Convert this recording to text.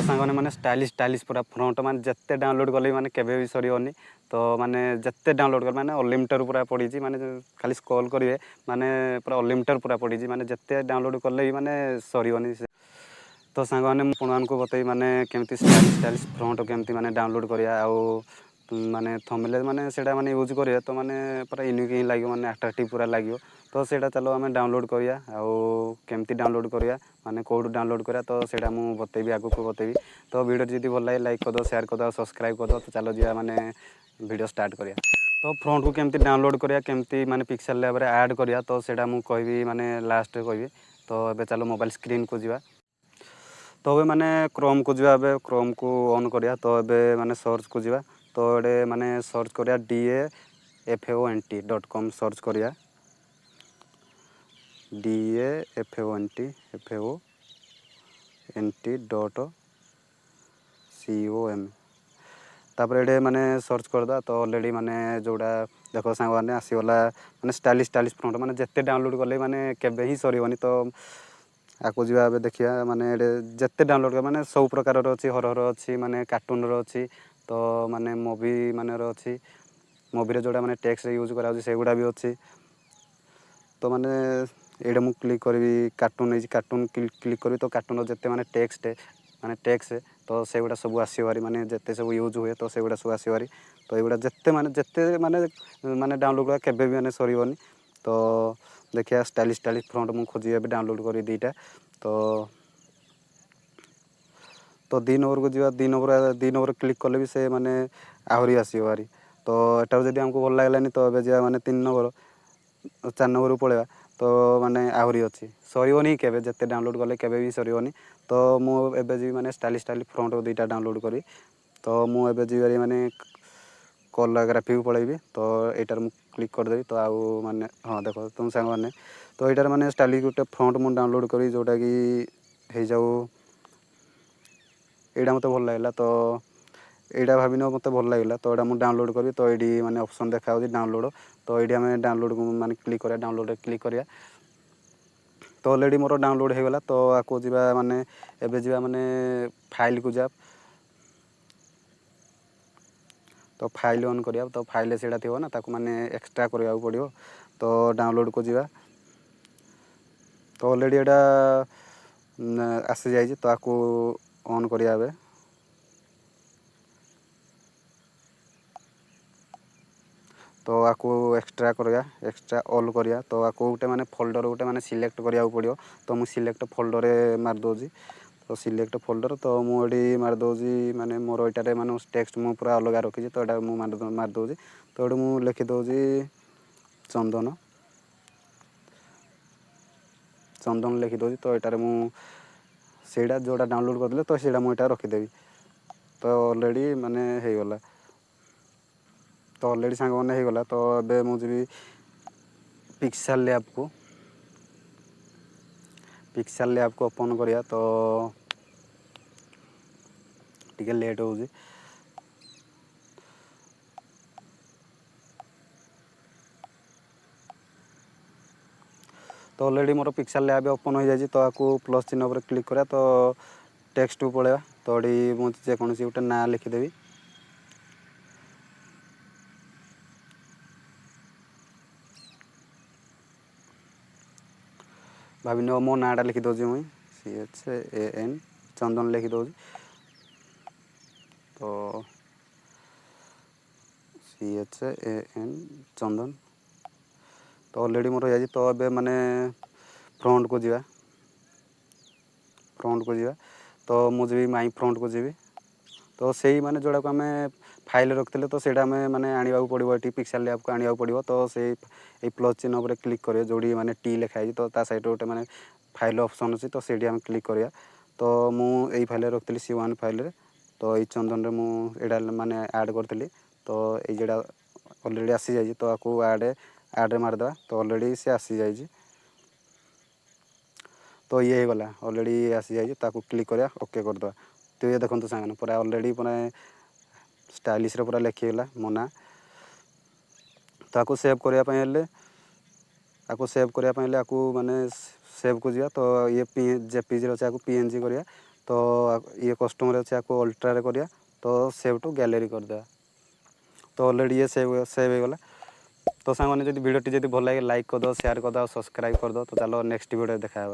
सांगने माने stylish stylish पूरा front माने जिते डाउनलोड कले माने केबे भी सरीबनी तो माने जिते डाउनलोड कर माने अनलिमिटेड पूरा पड़ी माने खाली स्क्रॉल करेंगे माने पूरा अनलिमिटेड पूरा पड़ी माने जिते डाउनलोड कले भी माने सरीबनी तो सांग मैंने आपको बतई माने केमती स्टाइलिश स्टाइलिश फ्रंट केमती माने डाउनलोड करिया आउ माने थंबनेल माने सेटा माने यूज करिया तो माने पूरा यूनिक ही लागियो माने अट्रैक्टिव पूरा लागियो तो सेटा चलो आमे डाउनलोड करिया आउ केमती डाउनलोड करिया माने कोड डाउनलोड करिया तो सेटा मु बतेबी आगु को बतेबी तो वीडियो जदी भल लागे लाइक कर दो शेयर कर दो सब्सक्राइब कर दो तो चलो जिया माने वीडियो स्टार्ट करिया तो फ्रंट को केमती डाउनलोड करिया केमती माने पिक्सेल लैब रे ऐड करिया तो सेटा मु कहबी माने लास्ट रे कहबी तो एबे चलो मोबाइल स्क्रीन को जिवा तो ये माने क्रोम को जावा क्रोम को ऑन करिया तो ये माने सर्च को जावा तो ये माने सर्च करिया DAFONT.com सर्च करिया DAFONT.com तापर ये माने सर्च करदा तो ऑलरेडी माने जोड़ा देखो सांग माने आसीगला माने स्टाइलिश स्टाइलिश फ्रंट माने जिते डाउनलोड कले माने केबे ही सरीबनी तो आको जीवा एबे देखिया माने जिते डाउनलोड कर माने सब प्रकार अच्छी हरहर अच्छी माने कार्टून अच्छी तो माने मूवी माने अच्छी मूवी रे जोड़ा माने टेक्स्ट यूज करा से गुड़ा भी अच्छी तो माने एडे मु क्लिक करबी कार्टून क्लिक करबी तो कार्टून जिते माने टेक्स्ट तो से गुड़ा सब आसीबारी माने जिते सब यूज हुए तो से गुड़ा सब आसीबारी तो एगुड़ा जिते माने डाउनलोड करा केबे भी माने सरीबनी तो देखिया स्टाइलिश स्टाइलिश फ्रंट मु खोजी एबे डाउनलोड करी दीटा तो 2 नंबर को जीवा 2 नंबर क्लिक कले भी से माने आहरी आसीयो बारी तो एटार जदी हमको भल लागलानी तो एबे जीवा माने 3 नंबर 4 नंबर पळेबा तो माने आहरी अछि सरीबनी केबे जते डाउनलोड कले केबे भी सरीबनी तो मु एबे जी माने स्टाइलिश स्टाइलिश फ्रंट को दुईटा डाउनलोड करी तो मु एबे जी माने कोरियोग्राफी को पळेबी तो एटार मु क्लिक कर देबी तो आउ माने हां देखो तुम संग माने तो एटार माने स्टाइलिश गुटे फ्रंट मु डाउनलोड करी जोटा की हे जाऊ एटा मते भल लागला तो एटा भाबिनो मते भल लागला तो एटा मु डाउनलोड करी तो एडी माने ऑप्शन देखा होची डाउनलोड तो एडी हमें डाउनलोड माने क्लिक करिया डाउनलोड रे क्लिक करिया तो ऑलरेडी मोर डाउनलोड हो गला तो आको जीवा माने एबे जीवा माने फाइल को जा तो फाइल ऑन करिया तो फाइल सेडा थिबो ना ताको माने एक्स्ट्रा करिया पड़ियो तो डाउनलोड को जीवा तो ऑलरेडी एटा आसी जाई तो आको ऑन करिया बे तो आको एक्स्ट्रा करिया एक्स्ट्रा ऑल करिया तो आको गोटे माने फोल्डर गोटे माने सिलेक्ट करिया पड़ियो तो मु सिलेक्ट फोल्डर रे मार दोजी तो सिलेक्ट फोल्डर तो मु एडी मार दोजी माने मोर एटारे माने टेक्स्ट मु पूरा अलग रखी तो एटा मु मार दोजी तो एडू मु लिखि दोजी चंदन चंदन लिखि दोजी तो एटारे मु सेडा जोडा डाउनलोड करले तो सेडा मु एटा रखि देबी तो ऑलरेडी माने हे गला तो ऑलरेडी सांग माने हे गला तो एबे मु जीबी पिक्सेल लैब को ओपन करिया तो टिके लेट होउजी तो ऑलरेडी मोर पिक्सेल लैब ओपन हो जाई तो आको प्लस चिन्ह पर क्लिक करा तो टेक्स्ट को पळेबा तो एडी मु जे कोनसी उटे ना लिखि देबी भाबिनो मो नाडा लिखि दोजी मुई CHAN चंदन लिखि दोजी तो CHAN चंदन तो ऑलरेडी मोर जाई तो एबे माने फ्रंट को जीवा तो मु जीबी माई फ्रंट को जीबी तो सेही माने जोड़ा को हमें फाइल रखते तो सेटा हमें माने आनिबा को पड़िबो एटी पिक्सेल लैब को आनिबा को पड़िबो तो से ए प्लस चिन्ह पर क्लिक करियो जोड़ी माने टी लिखा है तो ता साइड गोटे माने फाइल ऑप्शन अछि तो सेडी हम क्लिक करिया तो मु एई फाइल रखतली C1 फाइल रे तो ए चंदन रे मु एडा माने ऐड करतली तो ए जेडा ऑलरेडी आसी जाई तो आको ऐड रे मार दवा तो ऑलरेडी से आसी जाई तो ये हो गला ऑलरेडी आसी जाई ताको क्लिक करिया ओके कर दवा तो ये देखंतु सांगन पूरा ऑलरेडी पूरा स्टाइलिश रे पूरा लिखि गला मोना ताको सेव करिया पय हेले आको सेव करिया पय हेले आको माने सेव को जिया तो ये जेपीजी रो से आको PNG करिया तो ये कस्टमर अच्छे आपको अल्ट्रा करिया तो सेव टू गैलरी करदे तो ऑलरेडी ये सेव हो गला तो सांग मैंने वीडियो टी भल लगे लाइक कर दो शेयर कर दो सब्सक्राइब कर दो तो चलो नेक्स्ट वीडियो देखा।